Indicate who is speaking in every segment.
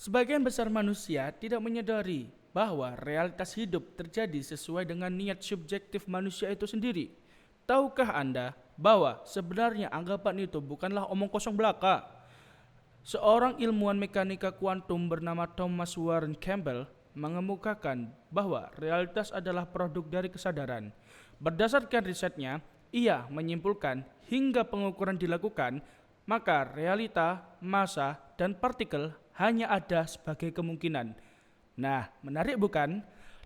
Speaker 1: Sebagian besar manusia tidak menyadari bahwa realitas hidup terjadi sesuai dengan niat subjektif manusia itu sendiri. Tahukah Anda bahwa sebenarnya anggapan itu bukanlah omong kosong belaka? Seorang ilmuwan mekanika kuantum bernama Thomas Warren Campbell mengemukakan bahwa realitas adalah produk dari kesadaran. Berdasarkan risetnya, ia menyimpulkan hingga pengukuran dilakukan, maka realita, massa, dan partikel hanya ada sebagai kemungkinan. Nah, menarik bukan?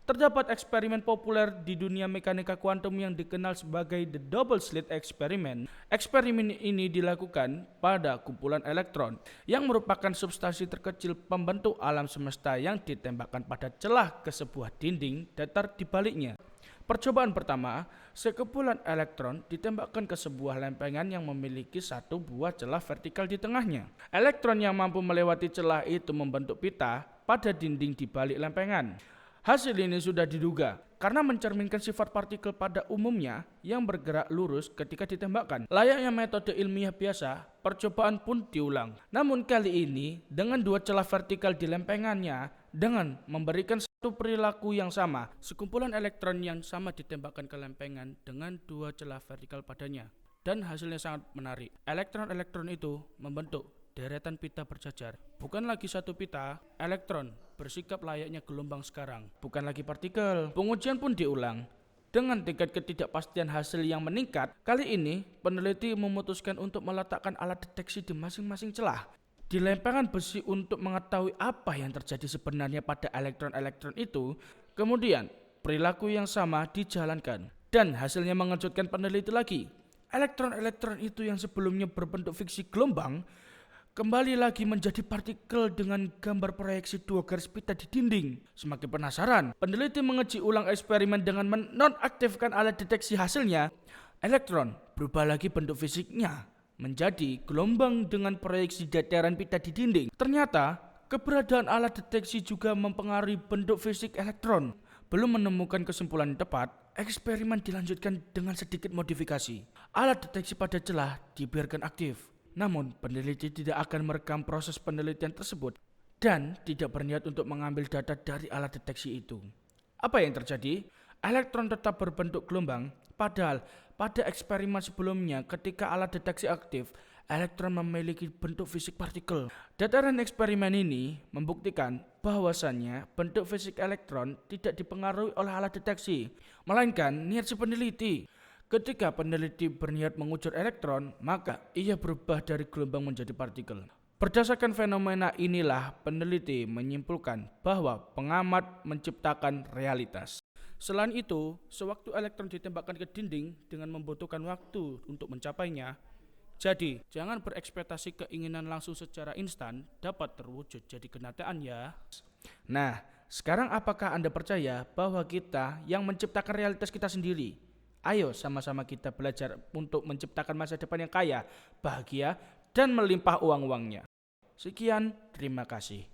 Speaker 1: Terdapat eksperimen populer di dunia mekanika kuantum yang dikenal sebagai the double slit experiment. Eksperimen ini dilakukan pada kumpulan elektron yang merupakan substansi terkecil pembentuk alam semesta yang ditembakkan pada celah ke sebuah dinding datar di baliknya. Percobaan pertama, sekumpulan elektron ditembakkan ke sebuah lempengan yang memiliki satu buah celah vertikal di tengahnya. Elektron yang mampu melewati celah itu membentuk pita pada dinding di balik lempengan. Hasil ini sudah diduga karena mencerminkan sifat partikel pada umumnya yang bergerak lurus ketika ditembakkan. Layaknya metode ilmiah biasa, percobaan pun diulang. Namun kali ini dengan dua celah vertikal di lempengannya dengan memberikan satu perilaku yang sama. Sekumpulan elektron yang sama ditembakkan ke lempengan dengan dua celah vertikal padanya. Dan hasilnya sangat menarik. Elektron-elektron itu membentuk deretan pita berjajar. Bukan lagi satu pita, elektron bersikap layaknya gelombang sekarang, bukan lagi partikel. Pengujian pun diulang. Dengan tingkat ketidakpastian hasil yang meningkat, kali ini peneliti memutuskan untuk meletakkan alat deteksi di masing-masing celah di lempengan besi untuk mengetahui apa yang terjadi sebenarnya pada elektron-elektron itu. Kemudian, perilaku yang sama dijalankan. Dan hasilnya mengejutkan peneliti lagi. Elektron-elektron itu yang sebelumnya berbentuk fiksi gelombang, kembali lagi menjadi partikel dengan gambar proyeksi dua garis pita di dinding. Semakin penasaran, peneliti menguji ulang eksperimen dengan menonaktifkan alat deteksi hasilnya. Elektron berubah lagi bentuk fisiknya menjadi gelombang dengan proyeksi dataran pita di dinding. Ternyata, keberadaan alat deteksi juga mempengaruhi bentuk fisik elektron. Belum menemukan kesimpulan yang tepat, eksperimen dilanjutkan dengan sedikit modifikasi. Alat deteksi pada celah dibiarkan aktif. Namun, peneliti tidak akan merekam proses penelitian tersebut dan tidak berniat untuk mengambil data dari alat deteksi itu. Apa yang terjadi? Elektron tetap berbentuk gelombang, padahal pada eksperimen sebelumnya ketika alat deteksi aktif, elektron memiliki bentuk fisik partikel. Dataran eksperimen ini membuktikan bahwasannya bentuk fisik elektron tidak dipengaruhi oleh alat deteksi, melainkan niat si peneliti. Ketika peneliti berniat mengukur elektron, maka ia berubah dari gelombang menjadi partikel. Berdasarkan fenomena inilah peneliti menyimpulkan bahwa pengamat menciptakan realitas. Selain itu, sewaktu elektron ditembakkan ke dinding dengan membutuhkan waktu untuk mencapainya, jadi jangan berekspektasi keinginan langsung secara instan dapat terwujud jadi kenyataan ya. Nah, sekarang apakah Anda percaya bahwa kita yang menciptakan realitas kita sendiri? Ayo sama-sama kita belajar untuk menciptakan masa depan yang kaya, bahagia, dan melimpah uang-uangnya. Sekian, terima kasih.